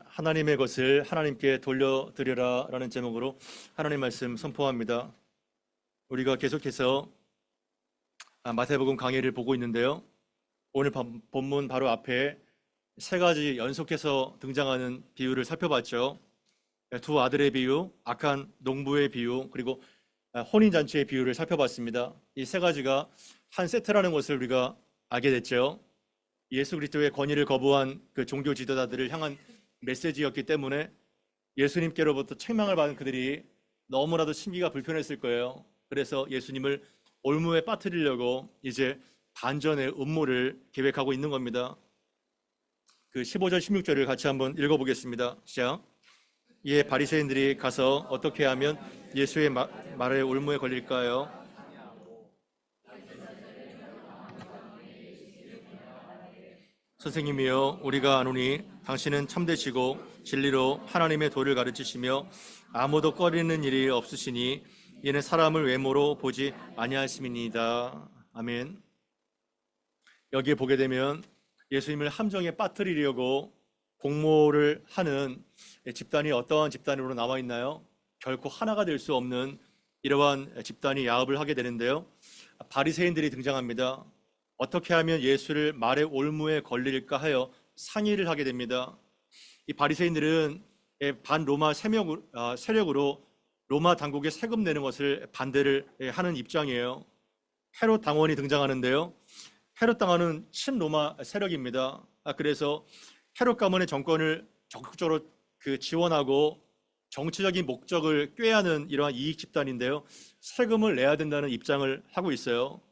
하나님의 것을 하나님께 돌려드려라 라는 제목으로 하나님 말씀 선포합니다. 우리가 계속해서 마태복음 강의를 보고 있는데요. 오늘 본문 바로 앞에 세 가지 연속해서 등장하는 비유를 살펴봤죠. 두 아들의 비유, 악한 농부의 비유, 그리고 혼인잔치의 비유를 살펴봤습니다. 이 세 가지가 한 세트라는 것을 우리가 알게 됐죠. 예수 그리스도의 권위를 거부한 그 종교 지도자들을 향한 메시지였기 때문에 예수님께로부터 책망을 받은 그들이 너무나도 심기가 불편했을 거예요. 그래서 예수님을 올무에 빠뜨리려고 이제 반전의 음모를 계획하고 있는 겁니다. 그 15절 16절을 같이 한번 읽어보겠습니다. 시작. 이에 바리새인들이 가서 어떻게 하면 예수의 말에 올무에 걸릴까요? 선생님이여, 우리가 아노니 당신은 참되시고 진리로 하나님의 도를 가르치시며 아무도 꺼리는 일이 없으시니 이는 사람을 외모로 보지 아니하심이니이다. 아멘. 여기에 보게 되면 예수님을 함정에 빠뜨리려고 공모를 하는 집단이 어떠한 집단으로 나와 있나요? 결코 하나가 될 수 없는 이러한 집단이 야합을 하게 되는데요. 바리새인들이 등장합니다. 어떻게 하면 예수를 말의 올무에 걸릴까 하여 상의를 하게 됩니다. 이 바리새인들은 반로마 세력으로 로마 당국에 세금 내는 것을 반대를 하는 입장이에요. 헤롯 당원이 등장하는데요. 헤롯 당원은 친로마 세력입니다. 그래서 헤롯 가문의 정권을 적극적으로 지원하고 정치적인 목적을 꾀하는 이러한 이익 집단인데요. 세금을 내야 된다는 입장을 하고 있어요.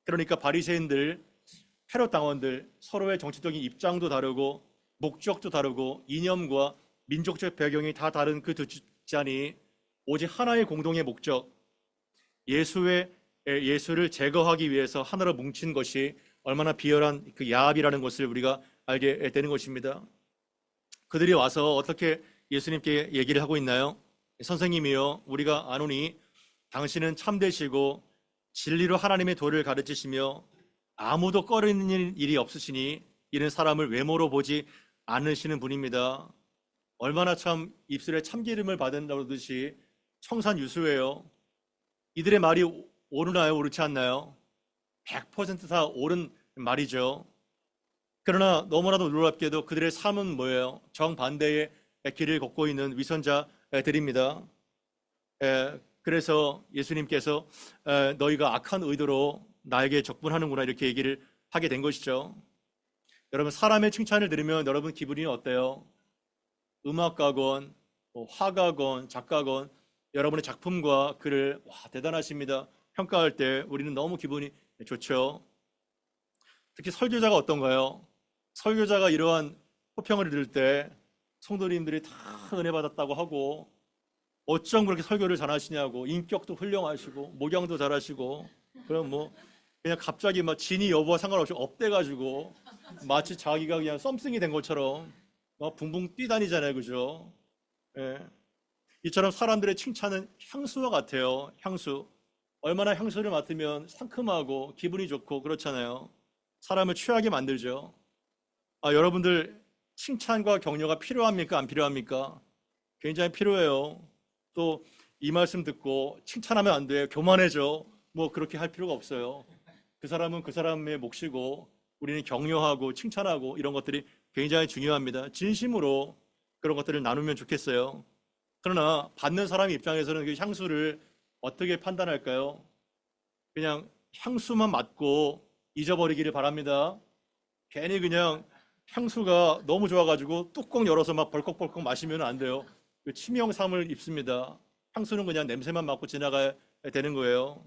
그러니까 바리새인들, 헤롯 당원들 서로의 정치적인 입장도 다르고 목적도 다르고 이념과 민족적 배경이 다 다른 그 두 집단이 오직 하나의 공동의 목적, 예수를 제거하기 위해서 하나로 뭉친 것이 얼마나 비열한 그 야합이라는 것을 우리가 알게 되는 것입니다. 그들이 와서 어떻게 예수님께 얘기를 하고 있나요? 선생님이여, 우리가 아노니 당신은 참되시고 진리로 하나님의 도를 가르치시며 아무도 꺼리는 일이 없으시니 이는 사람을 외모로 보지 않으시는 분입니다. 얼마나 참 입술에 참기름을 받은다고 듯이 청산유수예요. 이들의 말이 옳으나요? 옳지 않나요? 100% 다 옳은 말이죠. 그러나 너무나도 놀랍게도 그들의 삶은 뭐예요? 정반대의 길을 걷고 있는 위선자들입니다. 그래서 예수님께서 너희가 악한 의도로 나에게 적분하는구나 이렇게 얘기를 하게 된 것이죠. 여러분, 사람의 칭찬을 들으면 여러분 기분이 어때요? 음악가건, 화가건, 작가건 여러분의 작품과 글을 대단하십니다 평가할 때 우리는 너무 기분이 좋죠. 특히 설교자가 어떤가요? 설교자가 이러한 호평을 들을 때 성도님들이 다 은혜 받았다고 하고 어쩜 그렇게 설교를 잘하시냐고, 인격도 훌륭하시고 목양도 잘하시고, 그럼 그냥 갑자기 진위 여부와 상관없이 업돼가지고 마치 자기가 그냥 썸씽이 된 것처럼 붕붕 뛰다니잖아요, 그죠? 예. 이처럼 사람들의 칭찬은 향수와 같아요. 향수. 얼마나 향수를 맡으면 상큼하고 기분이 좋고 그렇잖아요. 사람을 취하게 만들죠. 여러분들 칭찬과 격려가 필요합니까? 안 필요합니까? 굉장히 필요해요. 또 이 말씀 듣고 칭찬하면 안 돼요. 교만해져. 그렇게 할 필요가 없어요. 그 사람은 그 사람의 몫이고 우리는 격려하고 칭찬하고 이런 것들이 굉장히 중요합니다. 진심으로 그런 것들을 나누면 좋겠어요. 그러나 받는 사람 입장에서는 그 향수를 어떻게 판단할까요? 그냥 향수만 맡고 잊어버리기를 바랍니다. 괜히 그냥 향수가 너무 좋아가지고 뚜껑 열어서 벌컥벌컥 마시면 안 돼요. 그 치명상을 입습니다. 향수는 그냥 냄새만 맡고 지나가야 되는 거예요.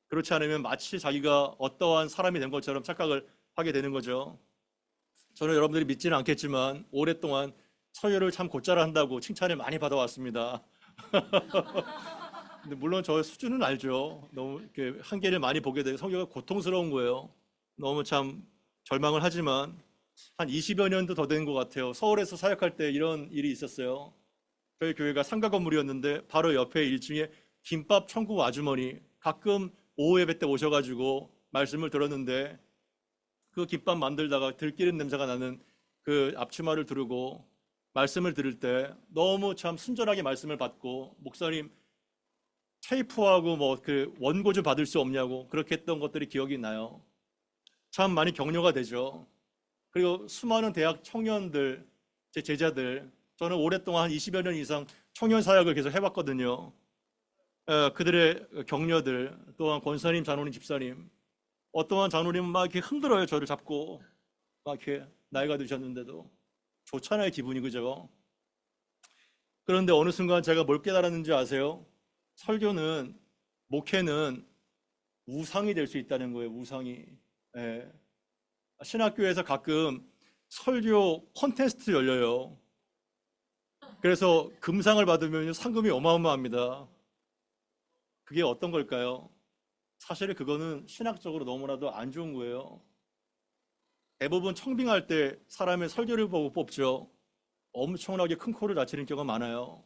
그렇지 않으면 마치 자기가 어떠한 사람이 된 것처럼 착각을 하게 되는 거죠. 저는 여러분들이 믿지는 않겠지만 오랫동안 설교를 참 곧잘 한다고 칭찬을 많이 받아왔습니다. 근데 물론 저 수준은 알죠. 너무 이렇게 한계를 많이 보게 되고 성교가 고통스러운 거예요. 너무 참 절망을 하지만 한 20여 년도 더 된 것 같아요. 서울에서 사역할 때 이런 일이 있었어요. 저희 교회가 상가 건물이었는데 바로 옆에 1층에 김밥 천국 아주머니 가끔 오후 예배 때 오셔가지고 말씀을 들었는데 그 김밥 만들다가 들기름 냄새가 나는 그 앞치마를 두르고 말씀을 들을 때 너무 참 순전하게 말씀을 받고, 목사님 테이프하고 뭐 그 원고 좀 받을 수 없냐고 그렇게 했던 것들이 기억이 나요. 참 많이 격려가 되죠. 그리고 수많은 대학 청년들, 제 제자들, 저는 오랫동안 한 20여 년 이상 청년 사역을 계속 해왔거든요. 그들의 격려들, 또한 권사님, 장로님, 집사님, 어떠한 장로님은 막 이렇게 흔들어요. 저를 잡고 막 이렇게 나이가 드셨는데도 좋잖아요, 기분이. 그죠? 그런데 어느 순간 제가 뭘 깨달았는지 아세요? 설교는, 목회는 우상이 될 수 있다는 거예요. 우상이. 예. 신학교에서 가끔 설교 콘테스트 열려요. 그래서 금상을 받으면 상금이 어마어마합니다. 그게 어떤 걸까요? 사실 그거는 신학적으로 너무나도 안 좋은 거예요. 대부분 청빙할 때 사람의 설교를 보고 뽑죠. 엄청나게 큰 코를 다치는 경우가 많아요.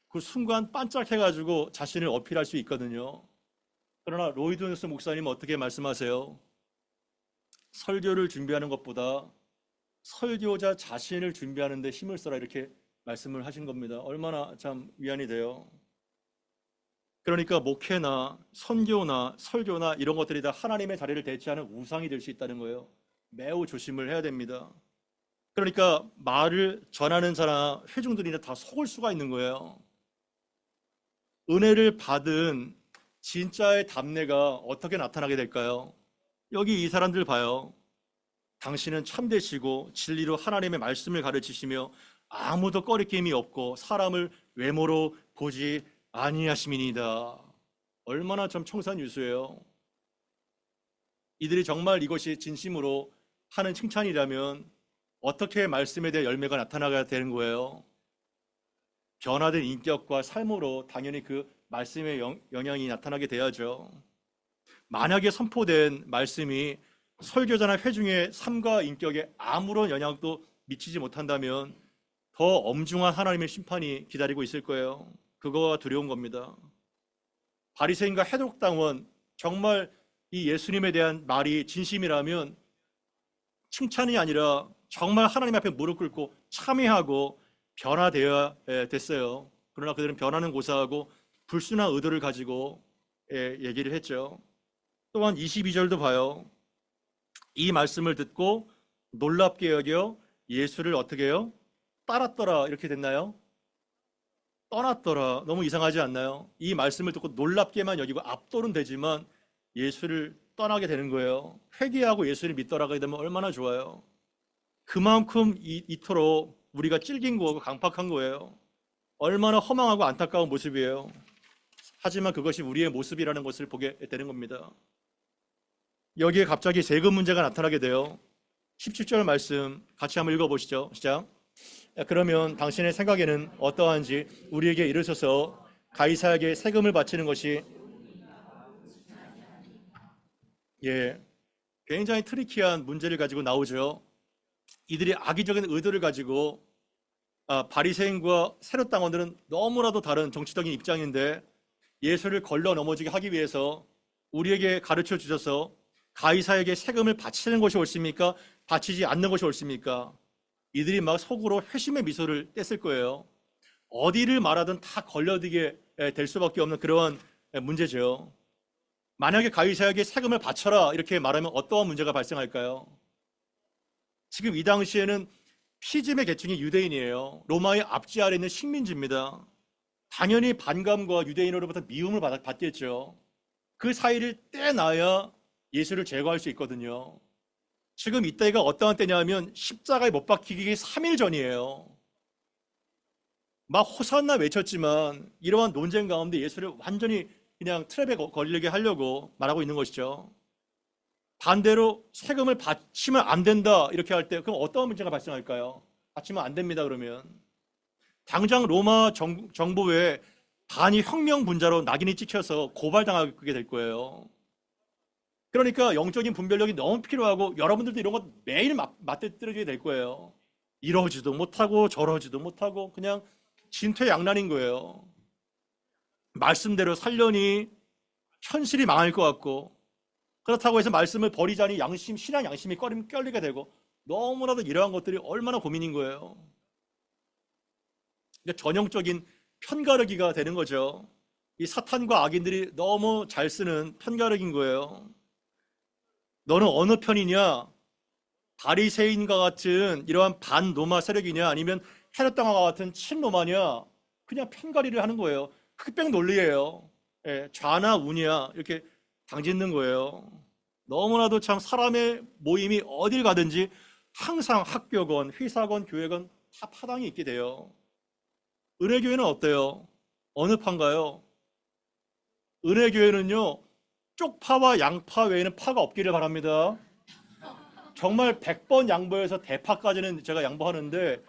그 순간 반짝해가지고 자신을 어필할 수 있거든요. 그러나 로이드 존스 목사님은 어떻게 말씀하세요? 설교를 준비하는 것보다 설교자 자신을 준비하는 데 힘을 써라, 이렇게 말씀을 하신 겁니다. 얼마나 참 위안이 돼요. 그러니까 목회나 선교나 설교나 이런 것들이 다 하나님의 자리를 대체하는 우상이 될 수 있다는 거예요. 매우 조심을 해야 됩니다. 그러니까 말을 전하는 자나 회중들이나 다 속을 수가 있는 거예요. 은혜를 받은 진짜의 답례가 어떻게 나타나게 될까요? 여기 이 사람들 봐요. 당신은 참되시고 진리로 하나님의 말씀을 가르치시며 아무도 꺼리낌이 없고 사람을 외모로 보지 아니하심이니이다. 얼마나 참 청산유수예요. 이들이 정말 이것이 진심으로 하는 칭찬이라면 어떻게 말씀에 대한 열매가 나타나야 되는 거예요? 변화된 인격과 삶으로 당연히 그 말씀의 영향이 나타나게 돼야죠. 만약에 선포된 말씀이 설교자나 회중의 삶과 인격에 아무런 영향도 미치지 못한다면 더 엄중한 하나님의 심판이 기다리고 있을 거예요. 그거가 두려운 겁니다. 바리새인과 해독당원, 정말 이 예수님에 대한 말이 진심이라면 칭찬이 아니라 정말 하나님 앞에 무릎 꿇고 참회하고 변화되어야 됐어요. 그러나 그들은 변화는 고사하고 불순한 의도를 가지고 얘기를 했죠. 또한 22절도 봐요. 이 말씀을 듣고 놀랍게 여겨 예수를 어떻게 해요? 따랐더라, 이렇게 됐나요? 떠났더라. 너무 이상하지 않나요? 이 말씀을 듣고 놀랍게만 여기고 압도는 되지만 예수를 떠나게 되는 거예요. 회개하고 예수를 믿더라가 되면 얼마나 좋아요. 그만큼 이토록 우리가 찔긴 거고 강팍한 거예요. 얼마나 허망하고 안타까운 모습이에요. 하지만 그것이 우리의 모습이라는 것을 보게 되는 겁니다. 여기에 갑자기 세금 문제가 나타나게 돼요. 17절 말씀 같이 한번 읽어보시죠. 시작. 그러면 당신의 생각에는 어떠한지 우리에게 이르셔서 가이사에게 세금을 바치는 것이, 굉장히 트리키한 문제를 가지고 나오죠. 이들이 악의적인 의도를 가지고 바리새인과 세롯 당원들은 너무나도 다른 정치적인 입장인데 예수를 걸러 넘어지게 하기 위해서 우리에게 가르쳐 주셔서 가이사에게 세금을 바치는 것이 옳습니까? 바치지 않는 것이 옳습니까? 이들이 막 속으로 회심의 미소를 뗐을 거예요. 어디를 말하든 다 걸려들게 될 수밖에 없는 그러한 문제죠. 만약에 가이사에게 세금을 바쳐라 이렇게 말하면 어떠한 문제가 발생할까요? 지금 이 당시에는 피즘의 계층이 유대인이에요. 로마의 압제 아래 있는 식민지입니다. 당연히 반감과 유대인으로부터 미움을 받겠죠. 그 사이를 떼놔야 예수를 제거할 수 있거든요. 지금 이때가 어떠한 때냐면 십자가에 못 박히기 3일 전이에요. 막 호산나 외쳤지만 이러한 논쟁 가운데 예수를 완전히 그냥 트랩에 걸리게 하려고 말하고 있는 것이죠. 반대로 세금을 바치면 안 된다 이렇게 할 때 그럼 어떠한 문제가 발생할까요? 바치면 안 됩니다 그러면. 당장 로마 정부에 반이 혁명 분자로 낙인이 찍혀서 고발당하게 될 거예요. 그러니까 영적인 분별력이 너무 필요하고 여러분들도 이런 것 매일 맞대뜨리게 될 거예요. 이러지도 못하고 저러지도 못하고 그냥 진퇴양난인 거예요. 말씀대로 살려니 현실이 망할 것 같고, 그렇다고 해서 말씀을 버리자니 신앙 양심이 껄리게 되고 너무나도 이러한 것들이 얼마나 고민인 거예요. 그러니까 전형적인 편가르기가 되는 거죠. 이 사탄과 악인들이 너무 잘 쓰는 편가르기인 거예요. 너는 어느 편이냐? 바리새인과 같은 이러한 반로마 세력이냐? 아니면 헤롯 당과 같은 친로마냐? 그냥 편가리를 하는 거예요. 흑백 논리예요. 예, 좌나 우냐 이렇게 당짓는 거예요. 너무나도 참 사람의 모임이 어딜 가든지 항상 학교건 회사건 교회건 다 파당이 있게 돼요. 은혜교회는 어때요? 어느 파인가요? 은혜교회는요, 쪽파와 양파 외에는 파가 없기를 바랍니다. 정말 100번 양보해서 대파까지는 제가 양보하는데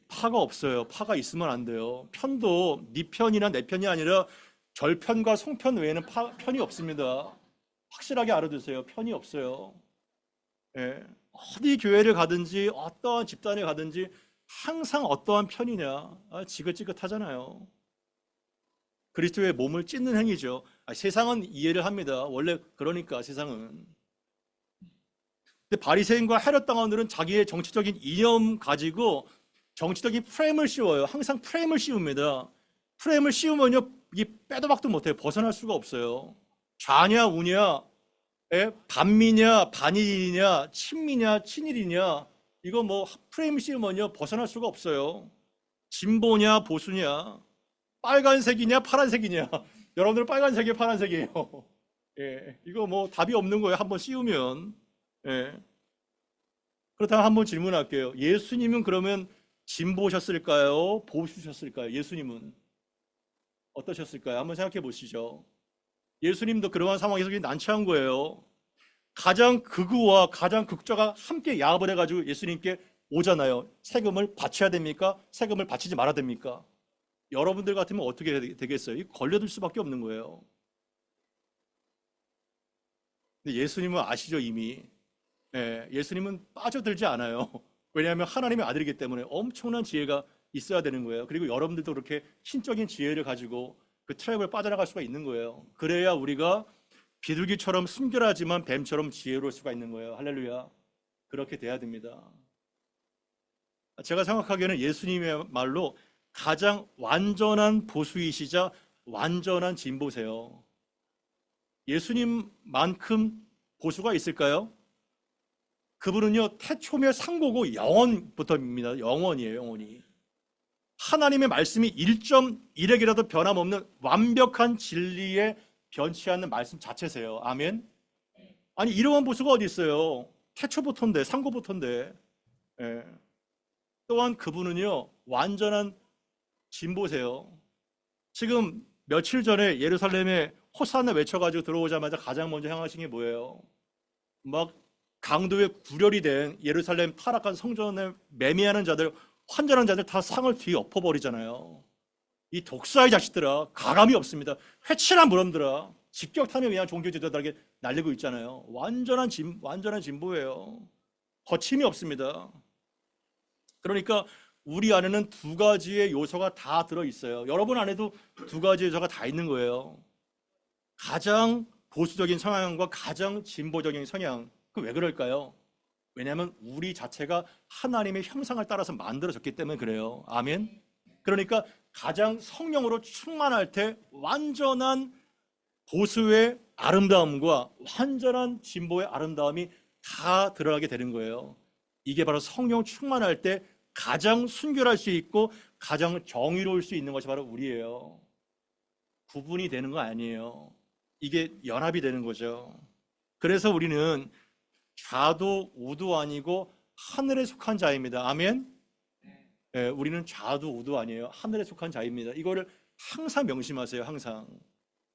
파가 없어요. 파가 있으면 안 돼요. 편도 네 편이나 내 편이 아니라 절편과 송편 외에는 편이 없습니다. 확실하게 알아두세요. 편이 없어요. 예. 어디 교회를 가든지 어떠한 집단에 가든지 항상 어떠한 편이냐, 지긋지긋하잖아요. 그리스도의 몸을 찢는 행위죠. 세상은 이해를 합니다. 원래 그러니까 세상은. 근데 바리새인과 헤롯 당원들은 자기의 정치적인 이념 가지고 정치적인 프레임을 씌워요. 항상 프레임을 씌웁니다. 프레임을 씌우면요, 이 빼도 박도 못해요. 벗어날 수가 없어요. 좌냐 우냐, 반미냐 반일이냐, 친미냐 친일이냐, 이거 뭐 프레임 씌우면요 벗어날 수가 없어요. 진보냐 보수냐, 빨간색이냐 파란색이냐. 여러분들 빨간색이에요 파란색이에요? 예, 이거 뭐 답이 없는 거예요. 한번 씌우면. 예. 그렇다면 한번 질문할게요. 예수님은 그러면 진보셨을까요? 보수셨을까요? 예수님은 어떠셨을까요? 한번 생각해 보시죠. 예수님도 그러한 상황에서 난처한 거예요. 가장 극우와 가장 극좌가 함께 야합을 해가지고 예수님께 오잖아요. 세금을 바쳐야 됩니까? 세금을 바치지 말아야 됩니까? 여러분들 같으면 어떻게 되겠어요? 걸려들 수밖에 없는 거예요. 근데 예수님은 아시죠 이미. 예수님은 빠져들지 않아요. 왜냐하면 하나님의 아들이기 때문에 엄청난 지혜가 있어야 되는 거예요. 그리고 여러분들도 그렇게 신적인 지혜를 가지고 그 트랩을 빠져나갈 수가 있는 거예요. 그래야 우리가 비둘기처럼 순결하지만 뱀처럼 지혜로울 수가 있는 거예요. 할렐루야. 그렇게 돼야 됩니다. 제가 생각하기에는 예수님의 말로 가장 완전한 보수이시자 완전한 진보세요. 예수님만큼 보수가 있을까요? 그분은요, 태초며 상고고 영원부터입니다. 영원이에요, 영원히. 하나님의 말씀이 1.1핵이라도 변함없는 완벽한 진리에 변치 않는 말씀 자체세요. 아멘. 아니, 이러한 보수가 어디 있어요? 태초부터인데, 상고부터인데. 예. 또한 그분은요, 완전한 진보세요. 지금 며칠 전에 예루살렘에 호산나 외쳐가지고 들어오자마자 가장 먼저 향하신 게 뭐예요? 막 강도에 구렬이 된 예루살렘 타락한 성전에 매미하는 자들, 환전한 자들 다 상을 뒤에 엎어버리잖아요. 이 독사의 자식들아, 가감이 없습니다. 회칠한 무럼들아, 직격탄에 의한 종교 지도자들에게 날리고 있잖아요. 완전한 진보예요. 거침이 없습니다. 그러니까 우리 안에는 두 가지의 요소가 다 들어있어요. 여러분 안에도 두 가지 요소가 다 있는 거예요. 가장 보수적인 성향과 가장 진보적인 성향. 그 왜 그럴까요? 왜냐하면 우리 자체가 하나님의 형상을 따라서 만들어졌기 때문에 그래요. 아멘. 그러니까 가장 성령으로 충만할 때 완전한 보수의 아름다움과 완전한 진보의 아름다움이 다 들어가게 되는 거예요. 이게 바로 성령 충만할 때 가장 순결할 수 있고 가장 정의로울 수 있는 것이 바로 우리예요. 구분이 되는 거 아니에요. 이게 연합이 되는 거죠. 그래서 우리는 좌도 우도 아니고 하늘에 속한 자입니다. 아멘. 네, 우리는 좌도 우도 아니에요. 하늘에 속한 자입니다. 이거를 항상 명심하세요. 항상.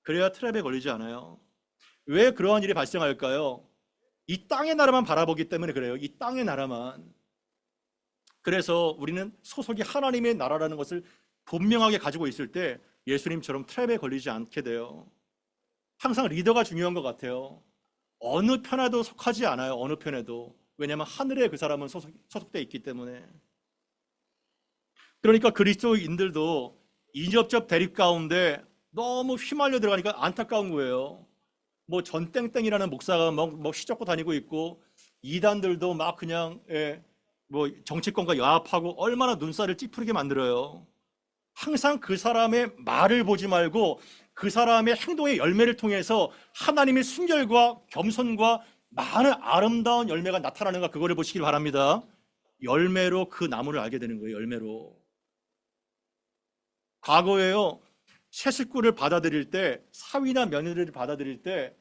그래야 트랩에 걸리지 않아요. 왜 그러한 일이 발생할까요? 이 땅의 나라만 바라보기 때문에 그래요. 이 땅의 나라만. 그래서 우리는 소속이 하나님의 나라라는 것을 분명하게 가지고 있을 때 예수님처럼 트랩에 걸리지 않게 돼요. 항상 리더가 중요한 것 같아요. 어느 편에도 속하지 않아요. 어느 편에도. 왜냐하면 하늘에 그 사람은 소속되어 있기 때문에. 그러니까 그리스도인들도 인접접 대립 가운데 너무 휘말려 들어가니까 안타까운 거예요. 뭐 전땡땡이라는 목사가 뭐 휘젓고 다니고 있고 이단들도 막 그냥 뭐 정치권과 야합하고 얼마나 눈살을 찌푸리게 만들어요. 항상 그 사람의 말을 보지 말고 그 사람의 행동의 열매를 통해서 하나님의 순결과 겸손과 많은 아름다운 열매가 나타나는가, 그거를 보시길 바랍니다. 열매로 그 나무를 알게 되는 거예요. 열매로. 과거에요, 새 식구를 받아들일 때, 사위나 며느리를 받아들일 때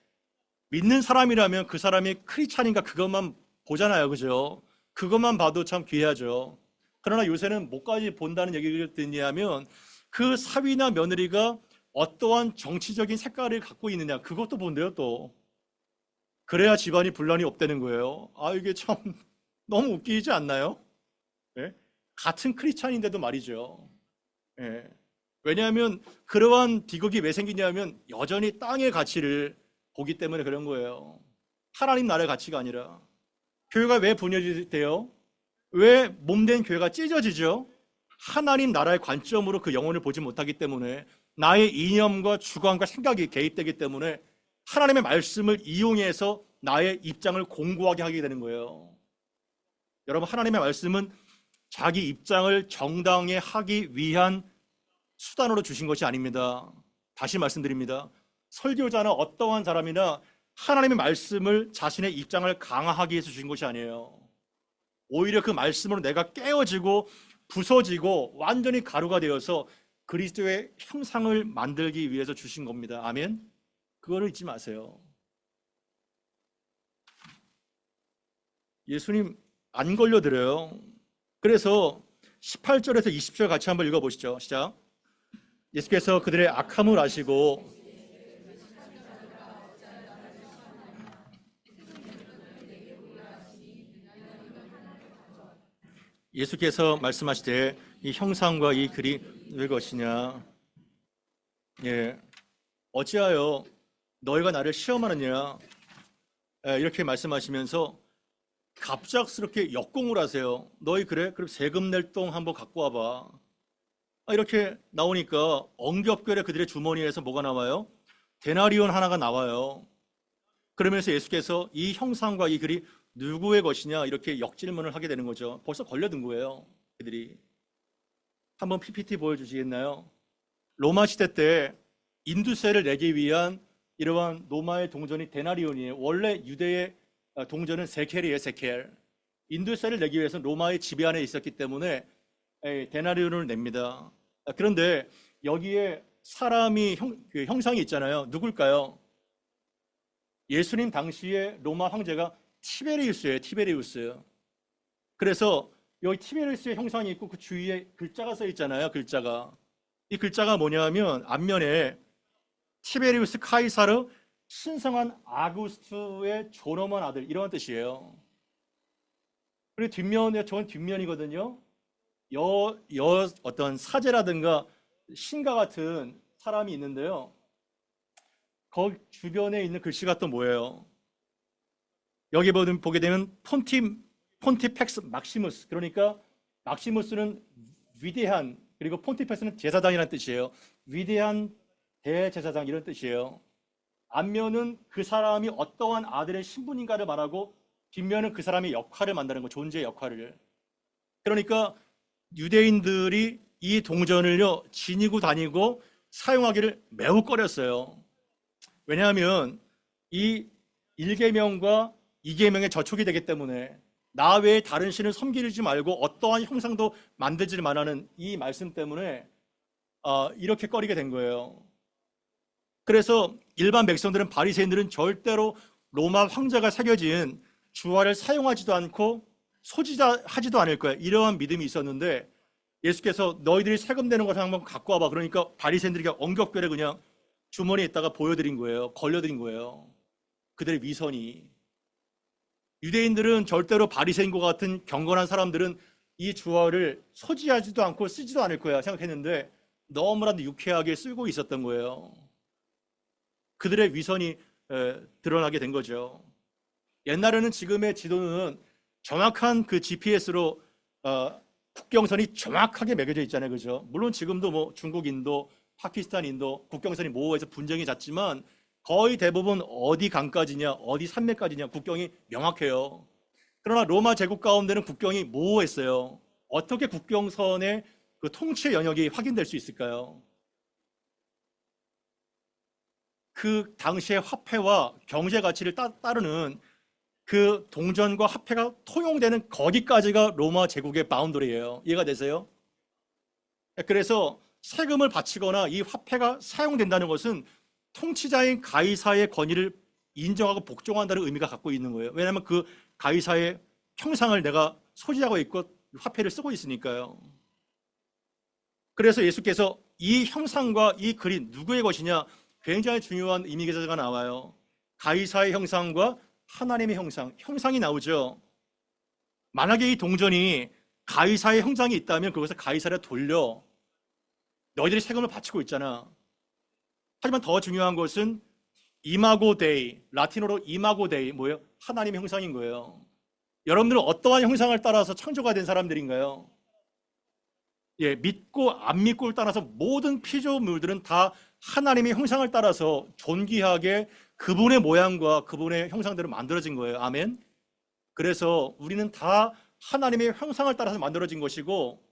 믿는 사람이라면 그 사람이 크리스찬인가 그것만 보잖아요. 그죠? 그것만 봐도 참 귀하죠. 그러나 요새는 뭐까지 본다는 얘기를 듣냐면 그 사위나 며느리가 어떠한 정치적인 색깔을 갖고 있느냐, 그것도 본대요. 또 그래야 집안이 분란이 없다는 거예요. 아, 이게 참 너무 웃기지 않나요? 예? 같은 크리스찬인데도 말이죠. 예. 왜냐하면 그러한 비극이 왜 생기냐면 여전히 땅의 가치를 보기 때문에 그런 거예요. 하나님 나라의 가치가 아니라. 교회가 왜 분열돼요? 왜 몸된 교회가 찢어지죠? 하나님 나라의 관점으로 그 영혼을 보지 못하기 때문에, 나의 이념과 주관과 생각이 개입되기 때문에 하나님의 말씀을 이용해서 나의 입장을 공고하게 하게 되는 거예요. 여러분, 하나님의 말씀은 자기 입장을 정당하게 하기 위한 수단으로 주신 것이 아닙니다. 다시 말씀드립니다. 설교자나 어떠한 사람이나 하나님의 말씀을 자신의 입장을 강화하기 위해서 주신 것이 아니에요. 오히려 그 말씀으로 내가 깨어지고 부서지고 완전히 가루가 되어서 그리스도의 형상을 만들기 위해서 주신 겁니다. 아멘? 그거를 잊지 마세요. 예수님 안 걸려들어요. 그래서 18절에서 20절 같이 한번 읽어보시죠. 시작. 예수께서 그들의 악함을 아시고 예수께서 말씀하시되 이 형상과 이 글이 왜 것이냐? 예, 어찌하여 너희가 나를 시험하느냐? 이렇게 말씀하시면서 갑작스럽게 역공을 하세요. 너희 그래? 그럼 세금 낼 돈 한번 갖고 와봐. 이렇게 나오니까 엉겹결에 그들의 주머니에서 뭐가 나와요? 데나리온 하나가 나와요. 그러면서 예수께서 이 형상과 이 글이 누구의 것이냐, 이렇게 역질문을 하게 되는 거죠. 벌써 걸려든 거예요, 그들이. 한번 PPT 보여주시겠나요? 로마 시대 때 인두세를 내기 위한 이러한 로마의 동전이 데나리온이에요. 원래 유대의 동전은 세켈이에요, 세켈. 인두세를 내기 위해서 로마의 지배 안에 있었기 때문에 데나리온을 냅니다. 그런데 여기에 사람이 그 형상이 있잖아요. 누굴까요? 예수님 당시에 로마 황제가 티베리우스예요. 티베리우스. 그래서 여기 티베리우스의 형상이 있고 그 주위에 글자가 써 있잖아요. 글자가. 이 글자가 뭐냐면 앞면에 티베리우스 카이사르 신성한 아구스투의 존엄한 아들, 이런 뜻이에요. 그리고 뒷면에, 저건 뒷면이거든요. 어떤 사제라든가 신과 같은 사람이 있는데요. 거기 주변에 있는 글씨가 또 뭐예요? 여기 보게 되면 폰티펙스 막시무스, 그러니까 막시무스는 위대한, 그리고 폰티펙스는 제사장이라는 뜻이에요. 위대한 대제사장, 이런 뜻이에요. 앞면은 그 사람이 어떠한 아들의 신분인가를 말하고 뒷면은 그 사람의 역할을 만드는 거, 존재의 역할을. 그러니까 유대인들이 이 동전을요 지니고 다니고 사용하기를 매우 꺼렸어요. 왜냐하면 이 1계명과 2계명의 저촉이 되기 때문에 나 외에 다른 신을 섬기지 말고 어떠한 형상도 만들지 말라는 이 말씀 때문에 이렇게 꺼리게 된 거예요. 그래서 일반 백성들은, 바리새인들은 절대로 로마 황제가 새겨진 주화를 사용하지도 않고 소지하지도 않을 거야, 이러한 믿음이 있었는데 예수께서 너희들이 세금 내는 것을 한번 갖고 와봐. 그러니까 바리새인들이 엉겹결에 그냥 주머니에 있다가 보여드린 거예요. 걸려드린 거예요. 그들의 위선이. 유대인들은 절대로 바리새인과 같은 경건한 사람들은 이 주화를 소지하지도 않고 쓰지도 않을 거야 생각했는데 너무나도 유쾌하게 쓰고 있었던 거예요. 그들의 위선이 드러나게 된 거죠. 옛날에는, 지금의 지도는 정확한 그 GPS로 국경선이 정확하게 매겨져 있잖아요. 그죠? 물론 지금도 뭐 중국, 인도, 파키스탄, 인도 국경선이 모호해서 분쟁이 잦지만 거의 대부분 어디 강까지냐, 어디 산맥까지냐 국경이 명확해요. 그러나 로마 제국 가운데는 국경이 모호했어요. 어떻게 국경선의 그 통치 영역이 확인될 수 있을까요? 그 당시의 화폐와 경제 가치를 따르는 그 동전과 화폐가 통용되는 거기까지가 로마 제국의 바운더리예요. 이해가 되세요? 그래서 세금을 바치거나 이 화폐가 사용된다는 것은 통치자인 가이사의 권위를 인정하고 복종한다는 의미가 갖고 있는 거예요. 왜냐하면 그 가이사의 형상을 내가 소지하고 있고 화폐를 쓰고 있으니까요. 그래서 예수께서 이 형상과 이 글이 누구의 것이냐, 굉장히 중요한 의미가 나와요. 가이사의 형상과 하나님의 형상이 나오죠. 만약에 이 동전이 가이사의 형상이 있다면 그것을 가이사를 돌려, 너희들이 세금을 바치고 있잖아. 하지만 더 중요한 것은 이마고 데이, 라틴어로 이마고 데이, 뭐예요? 하나님의 형상인 거예요. 여러분들은 어떠한 형상을 따라서 창조가 된 사람들인가요? 예, 믿고 안 믿고를 따라서 모든 피조물들은 다 하나님의 형상을 따라서 존귀하게 그분의 모양과 그분의 형상대로 만들어진 거예요. 아멘. 그래서 우리는 다 하나님의 형상을 따라서 만들어진 것이고,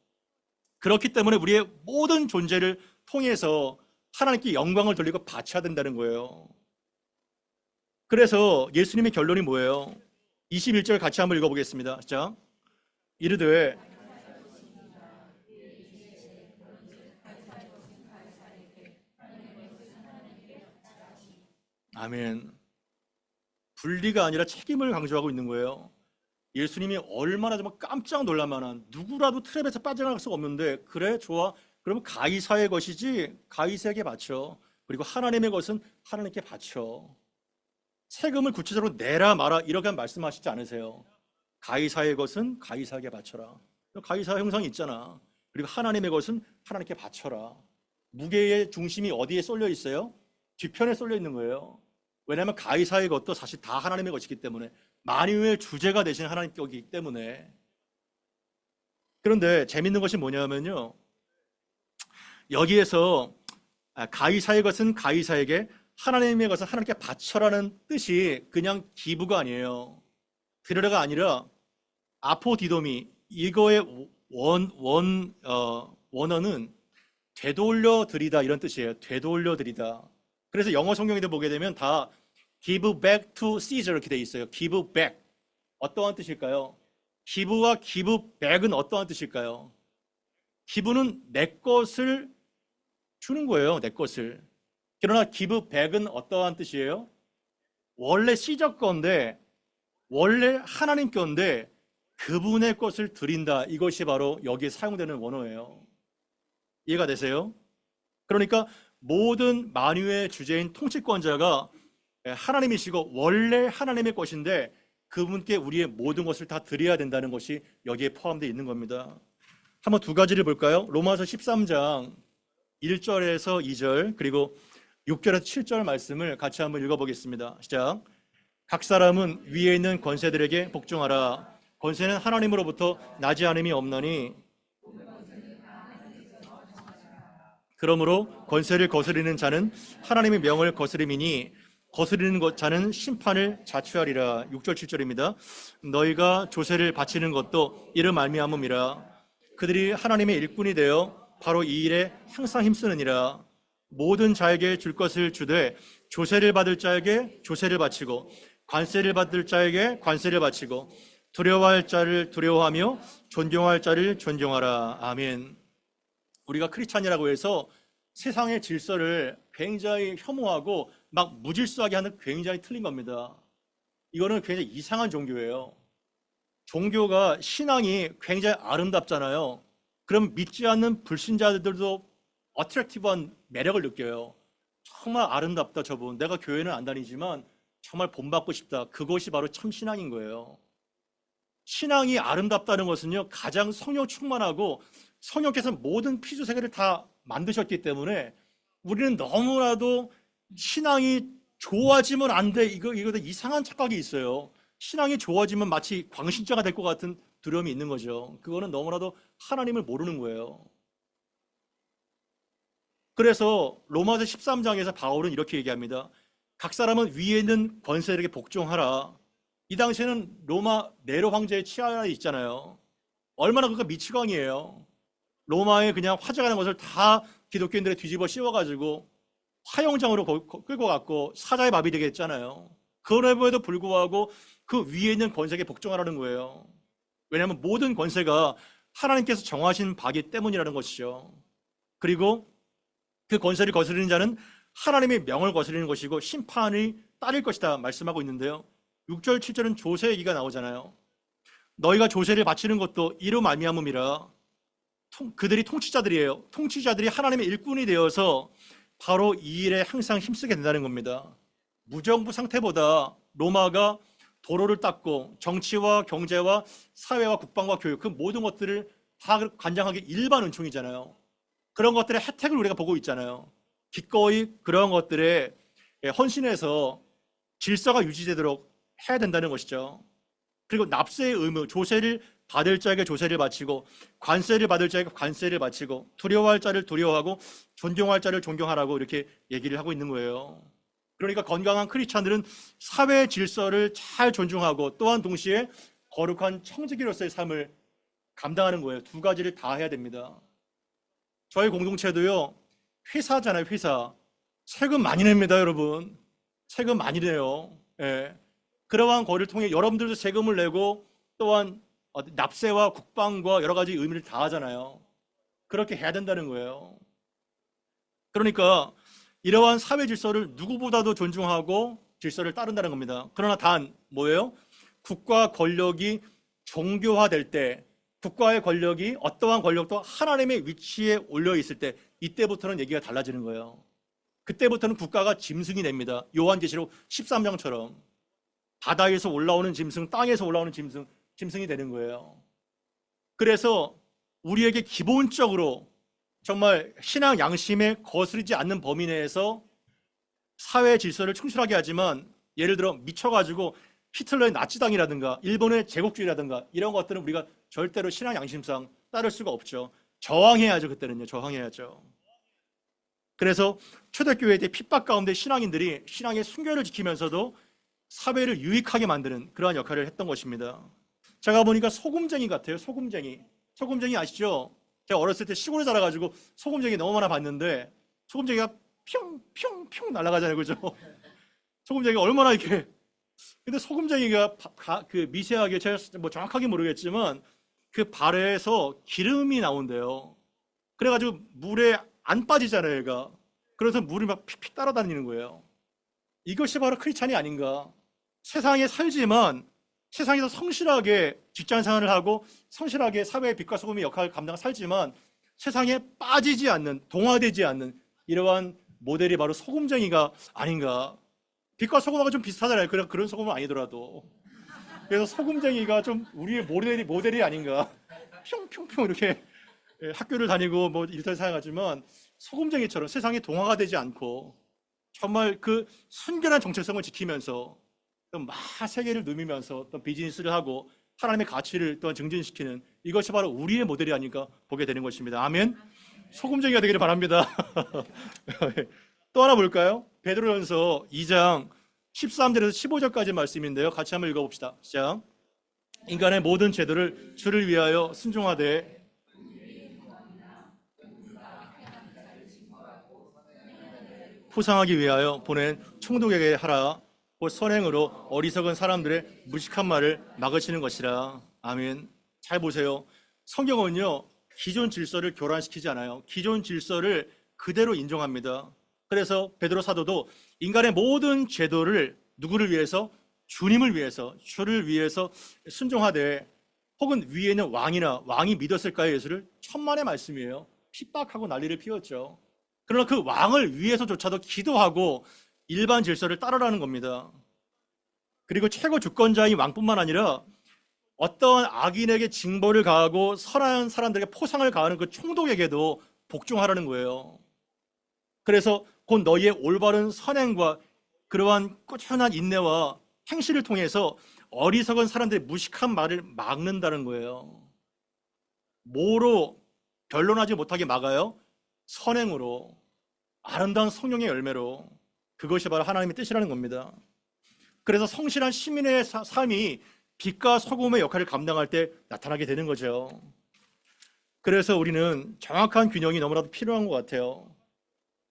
그렇기 때문에 우리의 모든 존재를 통해서 하나님께 영광을 돌리고 바쳐야 된다는 거예요. 그래서 예수님의 결론이 뭐예요? 21절 같이 한번 읽어보겠습니다. 자, 이르되 아멘. 분리가 아니라 책임을 강조하고 있는 거예요. 예수님이 얼마나 정말 깜짝 놀랄 만한, 누구라도 트랩에서 빠져나갈 수가 없는데, 그래 좋아, 그러면 가이사의 것이지 가이사에게 바쳐, 그리고 하나님의 것은 하나님께 바쳐. 세금을 구체적으로 내라 마라 이렇게 말씀하시지 않으세요. 가이사의 것은 가이사에게 바쳐라. 가이사 형상이 있잖아. 그리고 하나님의 것은 하나님께 바쳐라. 무게의 중심이 어디에 쏠려 있어요? 뒤편에 쏠려 있는 거예요. 왜냐하면 가이사의 것도 사실 다 하나님의 것이기 때문에, 만유의 주제가 되신 하나님께 오기 때문에. 그런데 재밌는 것이 뭐냐면요, 여기에서 가이사의 것은 가이사에게, 하나님의 것은 하나님께 바쳐라는 뜻이 그냥 기부가 아니에요. 드려라가 아니라 아포디도미, 이거의 원어는 되돌려 드리다 이런 뜻이에요. 되돌려 드리다. 그래서 영어 성경에도 보게 되면 다 give back to Caesar 이렇게 돼 있어요. give back. 어떠한 뜻일까요? 기부와 give back은 어떠한 뜻일까요? 기부는 내 것을 주는 거예요. 내 것을. 그러나 give back은 어떠한 뜻이에요? 원래 시적 건데, 원래 하나님 건데 그분의 것을 드린다. 이것이 바로 여기에 사용되는 원어예요. 이해가 되세요? 그러니까 모든 만유의 주제인 통치권자가 하나님이시고 원래 하나님의 것인데, 그분께 우리의 모든 것을 다 드려야 된다는 것이 여기에 포함되어 있는 겁니다. 한번 두 가지를 볼까요? 로마서 13장 1절에서 2절 그리고 6절에서 7절 말씀을 같이 한번 읽어보겠습니다. 시작. 각 사람은 위에 있는 권세들에게 복종하라. 권세는 하나님으로부터 나지 않음이 없나니, 그러므로 권세를 거스리는 자는 하나님의 명을 거스림이니 거스리는 자는 심판을 자취하리라. 6절 7절입니다. 너희가 조세를 바치는 것도 이를 말미암음이라. 그들이 하나님의 일꾼이 되어 바로 이 일에 항상 힘쓰느니라. 모든 자에게 줄 것을 주되 조세를 받을 자에게 조세를 바치고 관세를 받을 자에게 관세를 바치고 두려워할 자를 두려워하며 존경할 자를 존경하라. 아멘. 우리가 크리스찬이라고 해서 세상의 질서를 굉장히 혐오하고 막 무질서하게 하는, 굉장히 틀린 겁니다. 이거는 굉장히 이상한 종교예요. 종교가, 신앙이 굉장히 아름답잖아요. 그럼 믿지 않는 불신자들도 어트랙티브한 매력을 느껴요. 정말 아름답다 저분. 내가 교회는 안 다니지만 정말 본받고 싶다. 그것이 바로 참 신앙인 거예요. 신앙이 아름답다는 것은요, 가장 성령 충만하고 성령께서 모든 피조 세계를 다 만드셨기 때문에 우리는 너무나도 신앙이 좋아지면 안 돼. 이거 이상한 착각이 있어요. 신앙이 좋아지면 마치 광신자가 될 것 같은 두려움이 있는 거죠. 그거는 너무나도 하나님을 모르는 거예요. 그래서 로마서 13장에서 바울은 이렇게 얘기합니다. 각 사람은 위에 있는 권세에게 복종하라. 이 당시에는 로마 네로 황제의 치하에 있잖아요. 얼마나 그가 미치광이에요. 로마에 그냥 화제가 난 것을 다 기독교인들이 뒤집어 씌워가지고 화영장으로 끌고 갔고 사자의 밥이 되게 했잖아요. 그럼에도 불구하고 그 위에 있는 권세에게 복종하라는 거예요. 왜냐하면 모든 권세가 하나님께서 정하신 바기 때문이라는 것이죠. 그리고 그 권세를 거스르는 자는 하나님의 명을 거스르는 것이고 심판이 따를 것이다 말씀하고 있는데요. 6절 7절은 조세 얘기가 나오잖아요. 너희가 조세를 바치는 것도 이로 말미암음이라. 그들이 통치자들이에요. 통치자들이 하나님의 일꾼이 되어서 바로 이 일에 항상 힘쓰게 된다는 겁니다. 무정부 상태보다 로마가 도로를 닦고 정치와 경제와 사회와 국방과 교육 그 모든 것들을 다 관장하기 일반 은총이잖아요. 그런 것들의 혜택을 우리가 보고 있잖아요. 기꺼이 그런 것들에 헌신해서 질서가 유지되도록 해야 된다는 것이죠. 그리고 납세의 의무, 조세를 받을 자에게 조세를 바치고 관세를 받을 자에게 관세를 바치고 두려워할 자를 두려워하고 존경할 자를 존경하라고 이렇게 얘기를 하고 있는 거예요. 그러니까 건강한 크리스찬들은 사회 질서를 잘 존중하고 또한 동시에 거룩한 청지기로서의 삶을 감당하는 거예요. 두 가지를 다 해야 됩니다. 저희 공동체도요. 회사잖아요. 회사. 세금 많이 냅니다. 여러분. 세금 많이 내요. 예. 그러한 거를 통해 여러분들도 세금을 내고 또한 납세와 국방과 여러 가지 의미를 다 하잖아요. 그렇게 해야 된다는 거예요. 그러니까 이러한 사회 질서를 누구보다도 존중하고 질서를 따른다는 겁니다. 그러나 단 뭐예요? 국가 권력이 종교화될 때 국가의 권력이 어떠한 권력도 하나님의 위치에 올려 있을 때 이때부터는 얘기가 달라지는 거예요. 그때부터는 국가가 짐승이 됩니다. 요한계시록 13장처럼 바다에서 올라오는 짐승, 땅에서 올라오는 짐승이 되는 거예요. 그래서 우리에게 기본적으로 정말 신앙 양심에 거스르지 않는 범위 내에서 사회 질서를 충실하게 하지만 예를 들어 미쳐가지고 히틀러의 나치당이라든가 일본의 제국주의라든가 이런 것들은 우리가 절대로 신앙 양심상 따를 수가 없죠. 저항해야죠. 그때는요. 저항해야죠. 그래서 초대교회 때 핍박 가운데 신앙인들이 신앙의 순결을 지키면서도 사회를 유익하게 만드는 그러한 역할을 했던 것입니다. 제가 보니까 소금쟁이 같아요. 소금쟁이. 소금쟁이 아시죠? 제가 어렸을 때 시골에 자라가지고 소금쟁이 너무 많아 봤는데 소금쟁이가 뿅뿅뿅 날아가잖아요. 그죠? 소금쟁이가 얼마나 이렇게 근데 소금쟁이가 그 미세하게 제가 뭐 정확하게 모르겠지만 그 발에서 기름이 나온대요. 그래가지고 물에 안 빠지잖아요, 얘가. 그래서 물이 막 픽픽 따라다니는 거예요. 이것이 바로 크리스찬이 아닌가. 세상에 살지만 세상에서 성실하게 직장 생활을 하고 성실하게 사회의 빛과 소금의 역할을 감당하고 살지만 세상에 빠지지 않는, 동화되지 않는 이러한 모델이 바로 소금쟁이가 아닌가. 빛과 소금하고 좀 비슷하잖아요. 그런 소금은 아니더라도. 그래서 소금쟁이가 좀 우리의 모델이 아닌가. 평평평 이렇게 학교를 다니고 뭐 일터에 사용하지만 소금쟁이처럼 세상에 동화가 되지 않고 정말 그 순결한 정체성을 지키면서 또 세계를 누비면서 또 비즈니스를 하고 하나님의 가치를 또한 증진시키는 이것이 바로 우리의 모델이 아닌가 보게 되는 것입니다. 아멘. 소금쟁이가 되기를 바랍니다. 또 하나 볼까요? 베드로전서 2장 13절에서 15절까지 말씀인데요. 같이 한번 읽어봅시다. 시작. 인간의 모든 제도를 주를 위하여 순종하되 포상하기 위하여 보낸 총독에게 하라. 곧 선행으로 어리석은 사람들의 무식한 말을 막으시는 것이라. 아멘. 잘 보세요. 성경은요. 기존 질서를 교란시키지 않아요. 기존 질서를 그대로 인정합니다. 그래서 베드로 사도도 인간의 모든 제도를 누구를 위해서? 주님을 위해서, 주를 위해서 순종하되 혹은 위에 있는 왕이 믿었을까요? 예수를? 천만의 말씀이에요. 핍박하고 난리를 피웠죠. 그러나 그 왕을 위해서조차도 기도하고 일반 질서를 따르라는 겁니다. 그리고 최고 주권자인 왕뿐만 아니라 어떠한 악인에게 징벌을 가하고 선한 사람들에게 포상을 가하는 그 총독에게도 복종하라는 거예요. 그래서 곧 너희의 올바른 선행과 그러한 꾸준한 인내와 행실을 통해서 어리석은 사람들의 무식한 말을 막는다는 거예요. 뭐로 변론하지 못하게 막아요? 선행으로, 아름다운 성령의 열매로. 그것이 바로 하나님의 뜻이라는 겁니다. 그래서 성실한 시민의 삶이 빛과 소금의 역할을 감당할 때 나타나게 되는 거죠. 그래서 우리는 정확한 균형이 너무나도 필요한 것 같아요.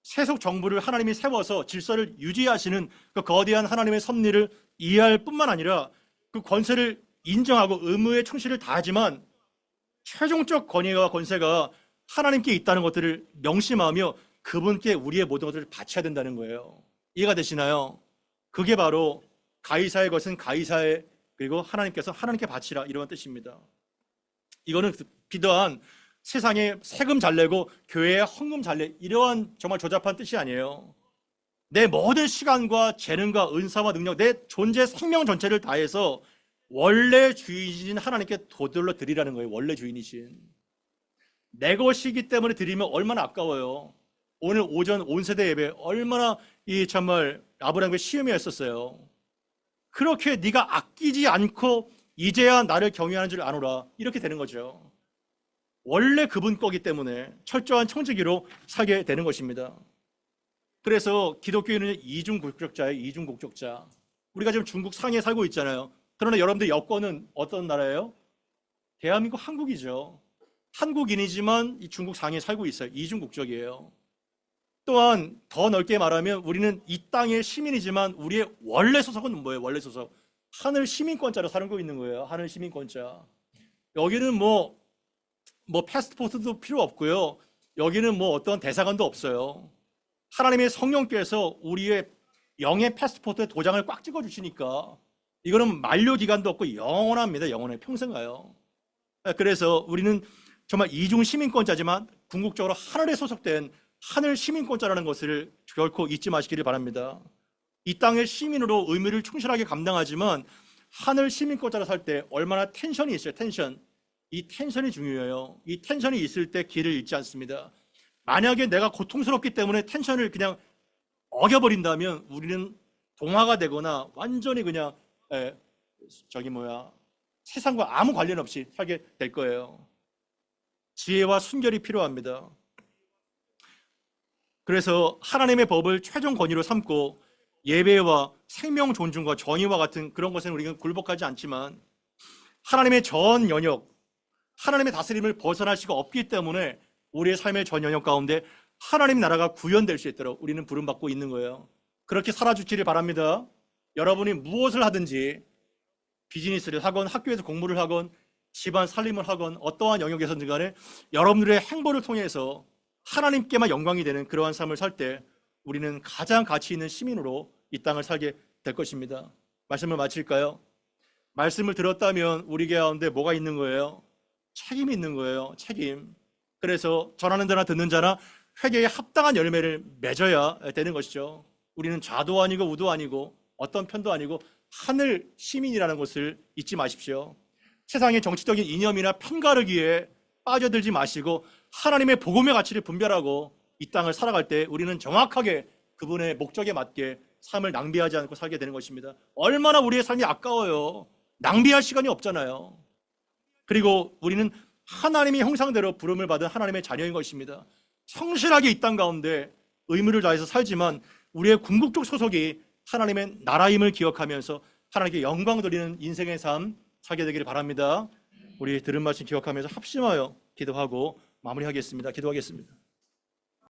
세속 정부를 하나님이 세워서 질서를 유지하시는 그 거대한 하나님의 섭리를 이해할 뿐만 아니라 그 권세를 인정하고 의무에 충실을 다하지만 최종적 권위와 권세가 하나님께 있다는 것들을 명심하며 그분께 우리의 모든 것들을 바쳐야 된다는 거예요. 이해가 되시나요? 그게 바로 가이사의 것은 가이사의, 그리고 하나님께서 하나님께 바치라, 이런 뜻입니다. 이거는 비도한 세상에 세금 잘 내고 교회에 헌금 잘 내, 이러한 정말 조잡한 뜻이 아니에요. 내 모든 시간과 재능과 은사와 능력, 내 존재 생명 전체를 다해서 원래 주인이신 하나님께 도들러 드리라는 거예요. 원래 주인이신. 내 것이기 때문에 드리면 얼마나 아까워요. 오늘 오전 온 세대 예배 얼마나 이 정말 아브라함의 시험이었었어요. 그렇게 네가 아끼지 않고 이제야 나를 경외하는 줄 아노라, 이렇게 되는 거죠. 원래 그분 거기 때문에 철저한 청지기로 살게 되는 것입니다. 그래서 기독교인은 이중국적자예요. 이중국적자. 우리가 지금 중국 상해에 살고 있잖아요. 그러나 여러분들 여권은 어떤 나라예요? 대한민국 한국이죠. 한국인이지만 이 중국 상해에 살고 있어요. 이중국적이에요. 또한 더 넓게 말하면 우리는 이 땅의 시민이지만 우리의 원래 소속은 뭐예요? 원래 소속. 하늘 시민권자로 살고 있는 거예요. 하늘 시민권자. 여기는 뭐 패스포트도 필요 없고요. 여기는 뭐 어떤 대사관도 없어요. 하나님의 성령께서 우리의 영의 패스포트에 도장을 꽉 찍어 주시니까 이거는 만료 기간도 없고 영원합니다. 영원해, 평생 가요. 그래서 우리는 정말 이중 시민권자지만 궁극적으로 하늘에 소속된 하늘 시민권자라는 것을 결코 잊지 마시기를 바랍니다. 이 땅의 시민으로 의무를 충실하게 감당하지만 하늘 시민권자로 살 때 얼마나 텐션이 있어요. 텐션. 이 텐션이 중요해요. 이 텐션이 있을 때 길을 잃지 않습니다. 만약에 내가 고통스럽기 때문에 텐션을 그냥 어겨버린다면 우리는 동화가 되거나 완전히 그냥 세상과 아무 관련 없이 살게 될 거예요. 지혜와 순결이 필요합니다. 그래서 하나님의 법을 최종 권위로 삼고 예배와 생명 존중과 정의와 같은 그런 것에는 우리가 굴복하지 않지만 하나님의 전 영역, 하나님의 다스림을 벗어날 수가 없기 때문에 우리의 삶의 전 영역 가운데 하나님 나라가 구현될 수 있도록 우리는 부름받고 있는 거예요. 그렇게 살아주시길 바랍니다. 여러분이 무엇을 하든지 비즈니스를 하건 학교에서 공부를 하건 집안 살림을 하건 어떠한 영역에서든 간에 여러분들의 행보를 통해서 하나님께만 영광이 되는 그러한 삶을 살 때 우리는 가장 가치 있는 시민으로 이 땅을 살게 될 것입니다. 말씀을 마칠까요? 말씀을 들었다면 우리 가운데 뭐가 있는 거예요? 책임이 있는 거예요. 책임. 그래서 전하는 자나 듣는 자나 회개에 합당한 열매를 맺어야 되는 것이죠. 우리는 좌도 아니고 우도 아니고 어떤 편도 아니고 하늘 시민이라는 것을 잊지 마십시오. 세상의 정치적인 이념이나 편가르기에 빠져들지 마시고 하나님의 복음의 가치를 분별하고 이 땅을 살아갈 때 우리는 정확하게 그분의 목적에 맞게 삶을 낭비하지 않고 살게 되는 것입니다. 얼마나 우리의 삶이 아까워요. 낭비할 시간이 없잖아요. 그리고 우리는 하나님의 형상대로 부름을 받은 하나님의 자녀인 것입니다. 성실하게 이 땅 가운데 의무를 다해서 살지만 우리의 궁극적 소속이 하나님의 나라임을 기억하면서 하나님께 영광 돌리는 인생의 삶 살게 되기를 바랍니다. 우리 들은 말씀 기억하면서 합심하여 기도하고 마무리하겠습니다. 기도하겠습니다.